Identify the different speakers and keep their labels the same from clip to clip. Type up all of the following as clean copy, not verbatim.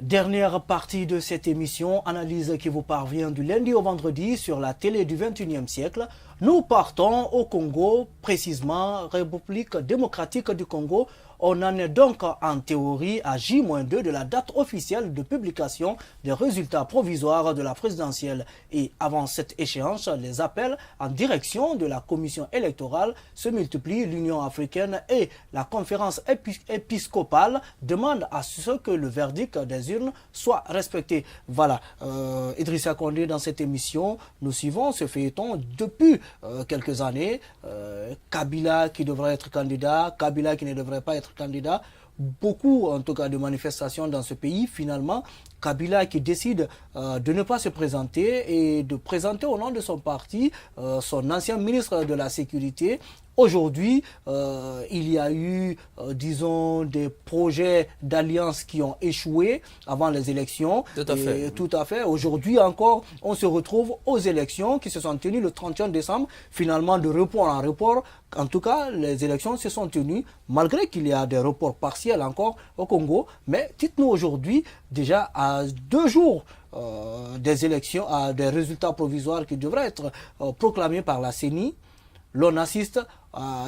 Speaker 1: Dernière partie de cette émission, analyse qui vous parvient du lundi au vendredi sur la télé du 21e siècle. Nous partons au Congo, précisément République démocratique du Congo. On en est donc en théorie à J-2 de la date officielle de publication des résultats provisoires de la présidentielle. Et avant cette échéance, les appels en direction de la commission électorale se multiplient. L'Union africaine et la conférence épiscopale demandent à ce que le verdict des urnes soit respecté. Voilà, Idrissa Condé, dans cette émission, nous suivons ce feuilleton depuis quelques années. Kabila qui devrait être candidat, Kabila qui ne devrait pas être candidat. Beaucoup, en tout cas, de manifestations dans ce pays. Finalement, Kabila qui décide de ne pas se présenter et de présenter au nom de son parti son ancien ministre de la Sécurité. Aujourd'hui, il y a eu, disons, des projets d'alliance qui ont échoué avant les élections.
Speaker 2: Tout à fait.
Speaker 1: Tout à fait. Aujourd'hui encore, on se retrouve aux élections qui se sont tenues le 31 décembre. Finalement, de report en report. En tout cas, les élections se sont tenues, malgré qu'il y a des reports partiels encore au Congo. Mais dites-nous aujourd'hui, déjà à 2 jours des élections, à des résultats provisoires qui devraient être proclamés par la CENI, l'on assiste,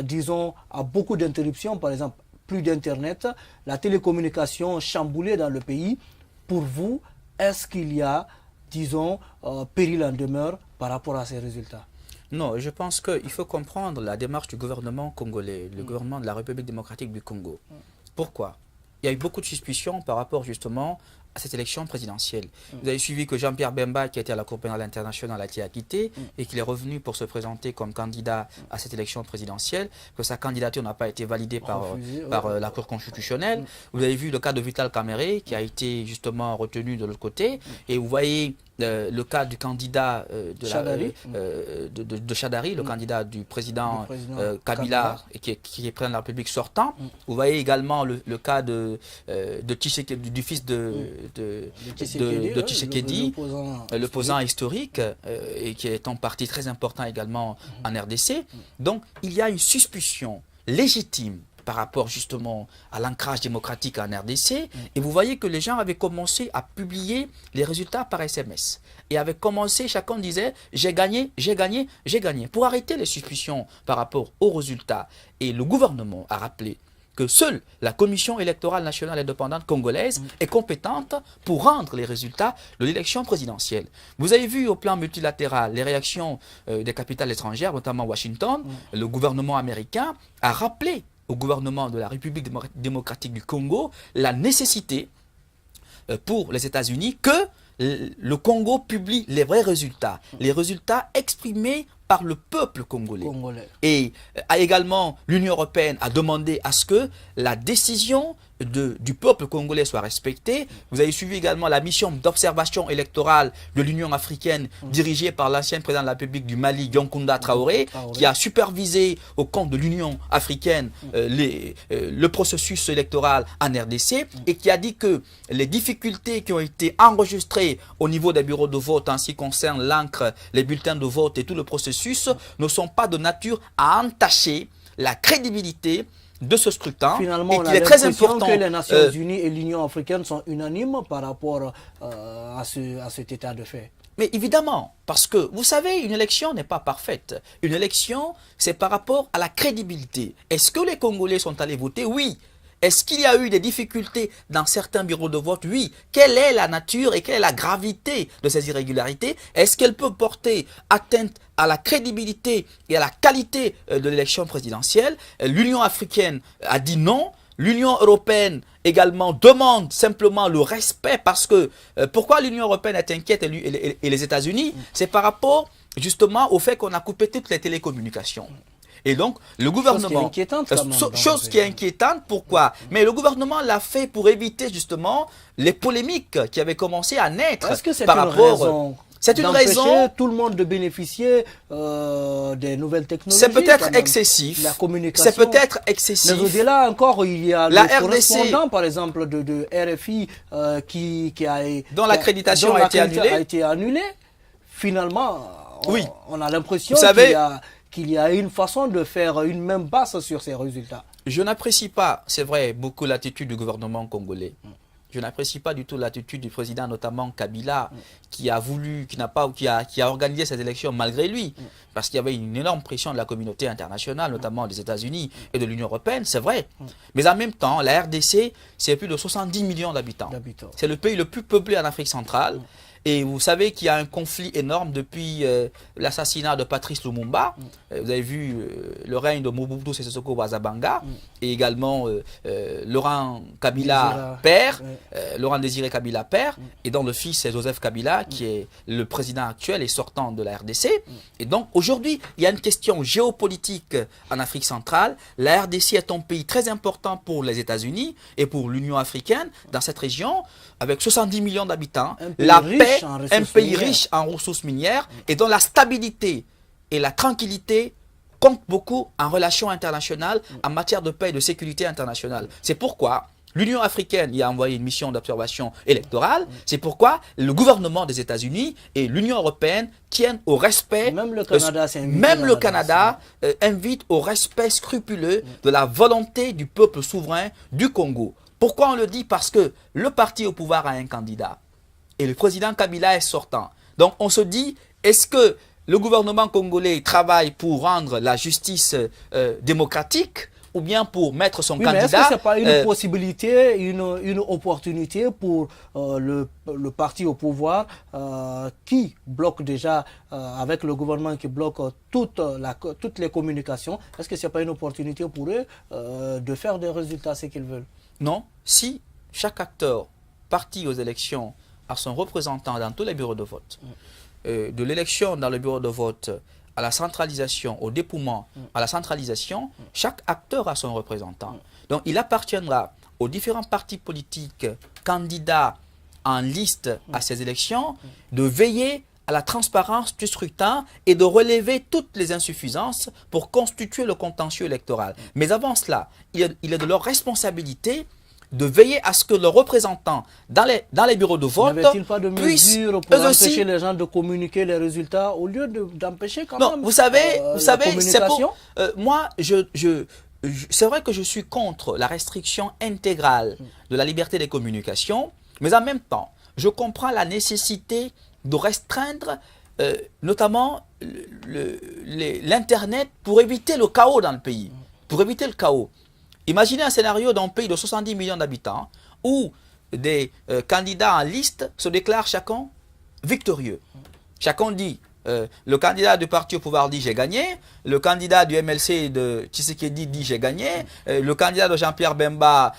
Speaker 1: disons, à beaucoup d'interruptions, par exemple, plus d'Internet, la télécommunication chamboulée dans le pays. Pour vous, est-ce qu'il y a, disons, péril en demeure par rapport à ces résultats?
Speaker 2: Non, je pense qu'il faut comprendre la démarche du gouvernement congolais, le gouvernement de la République démocratique du Congo. Pourquoi? Il y a eu beaucoup de suspicions par rapport justement à cette élection présidentielle. Vous avez suivi que Jean-Pierre Bemba, qui était à la Cour pénale internationale, a été acquitté et qu'il est revenu pour se présenter comme candidat à cette élection présidentielle, que sa candidature n'a pas été validée par la Cour constitutionnelle. Vous avez vu le cas de Vital Kamerhe, qui a été justement retenu de l'autre côté. Et vous voyez le cas du candidat de Chadari, le candidat du président Kabila, qui est président de la République sortant. Vous voyez également le cas du fils de Tshisekedi, l'opposant historique, et qui est un parti très important également en RDC. Donc, il y a une suspicion légitime par rapport justement à l'ancrage démocratique en RDC. Et vous voyez que les gens avaient commencé à publier les résultats par SMS. Et avaient commencé, chacun disait, j'ai gagné, j'ai gagné, j'ai gagné. Pour arrêter les suspicions par rapport aux résultats. Et le gouvernement a rappelé que seule la Commission électorale nationale indépendante congolaise est compétente pour rendre les résultats de l'élection présidentielle. Vous avez vu au plan multilatéral les réactions des capitales étrangères, notamment Washington. Le gouvernement américain a rappelé au gouvernement de la République démocratique du Congo la nécessité pour les États-Unis que le Congo publie les vrais résultats, les résultats exprimés par le peuple congolais. Et également, l'Union européenne a demandé à ce que la décision du peuple congolais soit respectée. Vous avez suivi également la mission d'observation électorale de l'Union africaine dirigée par l'ancien président de la République du Mali, Yankunda Traoré, qui a supervisé au compte de l'Union africaine le processus électoral en RDC et qui a dit que les difficultés qui ont été enregistrées au niveau des bureaux de vote en ce qui concerne l'encre, les bulletins de vote et tout le processus ne sont pas de nature à entacher la crédibilité de ce scrutin.
Speaker 1: Finalement,
Speaker 2: et
Speaker 1: on a
Speaker 2: qu'il est très important
Speaker 1: que les Nations Unies et l'Union africaine sont unanimes par rapport à cet état de fait.
Speaker 2: Mais évidemment, parce que vous savez, une élection n'est pas parfaite. Une élection, c'est par rapport à la crédibilité. Est-ce que les Congolais sont allés voter? Oui. Est-ce qu'il y a eu des difficultés dans certains bureaux de vote? Oui. Quelle est la nature et quelle est la gravité de ces irrégularités? Est-ce qu'elle peut porter atteinte à la crédibilité et à la qualité de l'élection présidentielle? L'Union africaine a dit non. L'Union européenne également demande simplement le respect parce que pourquoi l'Union européenne est inquiète et les États-Unis? C'est par rapport justement au fait qu'on a coupé toutes les télécommunications. Et donc, le gouvernement... Chose qui est inquiétante, pourquoi? Mais le gouvernement l'a fait pour éviter justement les polémiques qui avaient commencé à naître.
Speaker 1: Est-ce que c'est
Speaker 2: par
Speaker 1: une
Speaker 2: rapport...
Speaker 1: raison?
Speaker 2: C'est une raison.
Speaker 1: Tout le monde de bénéficier des nouvelles technologies.
Speaker 2: C'est peut-être excessif.
Speaker 1: La communication.
Speaker 2: C'est peut-être excessif.
Speaker 1: Mais au-delà encore, il y a
Speaker 2: la
Speaker 1: le
Speaker 2: RDC,
Speaker 1: correspondant, par exemple, de RFI
Speaker 2: dont l'accréditation a
Speaker 1: été annulée. Finalement,
Speaker 2: oui.
Speaker 1: On a l'impression qu'il y a une façon de faire une même base sur ces résultats.
Speaker 2: Je n'apprécie pas, c'est vrai, beaucoup l'attitude du gouvernement congolais. je n'apprécie pas du tout l'attitude du président, notamment Kabila, qui a organisé cette élection malgré lui, parce qu'il y avait une énorme pression de la communauté internationale, notamment des États-Unis et de l'Union européenne, c'est vrai. Mais en même temps, la RDC, c'est plus de 70 millions d'habitants. C'est le pays le plus peuplé en Afrique centrale. Et vous savez qu'il y a un conflit énorme depuis l'assassinat de Patrice Lumumba. Vous avez vu le règne de Mobutu Sese Seko Bazabanga et également Laurent Kabila père, Laurent Désiré Kabila père, et dont le fils est Joseph Kabila qui est le président actuel et sortant de la RDC. Et donc aujourd'hui, il y a une question géopolitique en Afrique centrale. La RDC est un pays très important pour les États-Unis et pour l'Union africaine dans cette région, avec 70 millions d'habitants. La paix, un pays riche en ressources minières et dont la stabilité et la tranquillité comptent beaucoup en relations internationales, en matière de paix et de sécurité internationale. C'est pourquoi l'Union africaine y a envoyé une mission d'observation électorale. C'est pourquoi le gouvernement des États-Unis et l'Union européenne tiennent au respect.
Speaker 1: Même le Canada,
Speaker 2: invite au respect scrupuleux de la volonté du peuple souverain du Congo. Pourquoi on le dit? Parce que le parti au pouvoir a un candidat et le président Kabila est sortant. Donc on se dit, est-ce que le gouvernement congolais travaille pour rendre la justice démocratique ou bien pour mettre son candidat?
Speaker 1: Est-ce que ce n'est pas une possibilité, une opportunité pour le parti au pouvoir qui bloque déjà, avec le gouvernement qui bloque toutes les communications, est-ce que ce n'est pas une opportunité pour eux de faire des résultats, ce qu'ils veulent?
Speaker 2: Non, si chaque acteur parti aux élections a son représentant dans tous les bureaux de vote, de l'élection dans le bureau de vote à la centralisation, au dépouillement, à la centralisation, chaque acteur a son représentant. Donc il appartiendra aux différents partis politiques candidats en liste à ces élections de veiller à la transparence du scrutin et de relever toutes les insuffisances pour constituer le contentieux électoral. Mais avant cela, il est de leur responsabilité de veiller à ce que leurs représentants dans les bureaux de vote
Speaker 1: n'avait-il pas de mesures pour empêcher les gens de communiquer les résultats au lieu d'empêcher quand même
Speaker 2: vous savez, c'est pour, moi, c'est vrai que je suis contre la restriction intégrale de la liberté des communications, mais en même temps, je comprends la nécessité de restreindre notamment l'Internet pour éviter le chaos dans le pays, pour éviter le chaos. Imaginez un scénario d'un pays de 70 millions d'habitants où des candidats en liste se déclarent chacun victorieux. Chacun dit, le candidat du parti au pouvoir dit j'ai gagné, le candidat du MLC de Tshisekedi dit j'ai gagné, le candidat de Jean-Pierre Bemba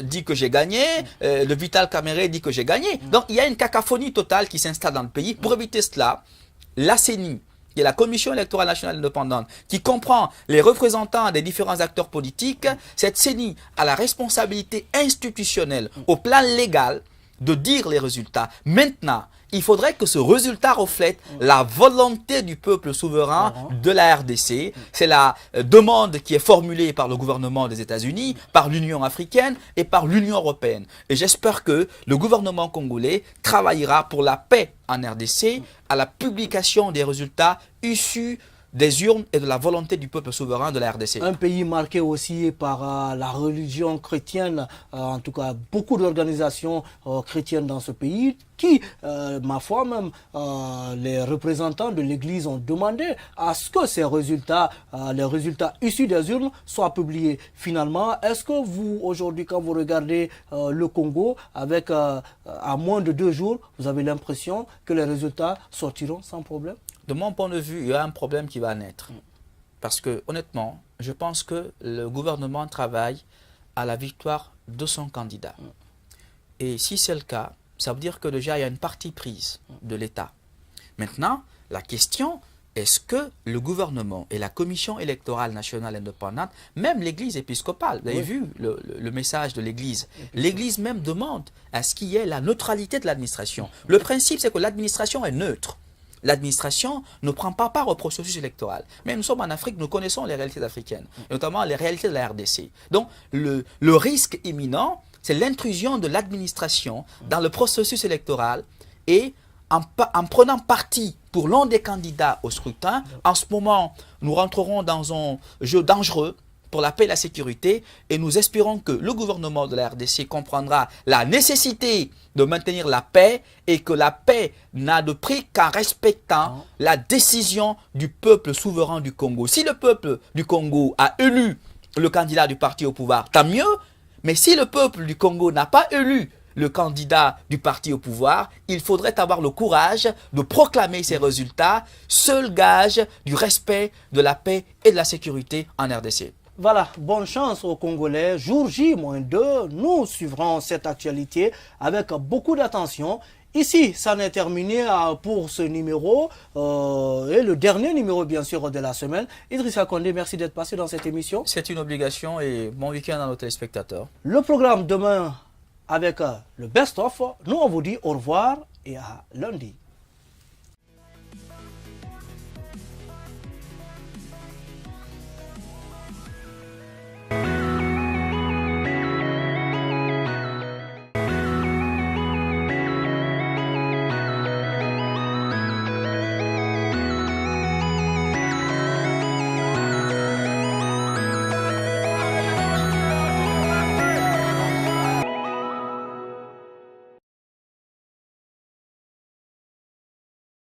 Speaker 2: dit que j'ai gagné, le Vital Kamerhe dit que j'ai gagné. Donc il y a une cacophonie totale qui s'installe dans le pays. Pour éviter cela, la CENI, qui est la Commission électorale nationale indépendante, qui comprend les représentants des différents acteurs politiques, cette CENI a la responsabilité institutionnelle au plan légal de dire les résultats. Maintenant, il faudrait que ce résultat reflète la volonté du peuple souverain de la RDC. C'est la demande qui est formulée par le gouvernement des États-Unis, par l'Union africaine et par l'Union européenne. Et j'espère que le gouvernement congolais travaillera pour la paix en RDC, à la publication des résultats issus des urnes et de la volonté du peuple souverain de la RDC.
Speaker 1: Un pays marqué aussi par la religion chrétienne, en tout cas beaucoup d'organisations chrétiennes dans ce pays, qui, ma foi même, les représentants de l'Église ont demandé à ce que ces résultats, les résultats issus des urnes, soient publiés. Finalement, est-ce que vous, aujourd'hui, quand vous regardez le Congo, avec à moins de 2 jours, vous avez l'impression que les résultats sortiront sans problème?
Speaker 2: De mon point de vue, il y a un problème qui va naître. Parce que, honnêtement, je pense que le gouvernement travaille à la victoire de son candidat. Et si c'est le cas, ça veut dire que déjà, il y a une partie prise de l'État. Maintenant, la question, est-ce que le gouvernement et la Commission électorale nationale indépendante, même l'Église épiscopale, vous avez vu le message de l'Église, l'Église même demande à ce qu'il y ait la neutralité de l'administration. Le principe, c'est que l'administration est neutre. L'administration ne prend pas part au processus électoral. Mais nous sommes en Afrique, nous connaissons les réalités africaines, notamment les réalités de la RDC. Donc, le risque imminent, c'est l'intrusion de l'administration dans le processus électoral et en prenant parti pour l'un des candidats au scrutin. En ce moment, nous rentrerons dans un jeu dangereux pour la paix et la sécurité et nous espérons que le gouvernement de la RDC comprendra la nécessité de maintenir la paix et que la paix n'a de prix qu'en respectant la décision du peuple souverain du Congo. Si le peuple du Congo a élu le candidat du parti au pouvoir, tant mieux, mais si le peuple du Congo n'a pas élu le candidat du parti au pouvoir, il faudrait avoir le courage de proclamer ces résultats, seul gage du respect de la paix et de la sécurité en RDC.
Speaker 1: Voilà, bonne chance aux Congolais. Jour J-2, nous suivrons cette actualité avec beaucoup d'attention. Ici, ça n'est terminé pour ce numéro et le dernier numéro, bien sûr, de la semaine. Idrissa Condé, merci d'être passé dans cette émission.
Speaker 2: C'est une obligation et bon week-end à nos téléspectateurs.
Speaker 1: Le programme demain avec le best-of. Nous, on vous dit au revoir et à lundi.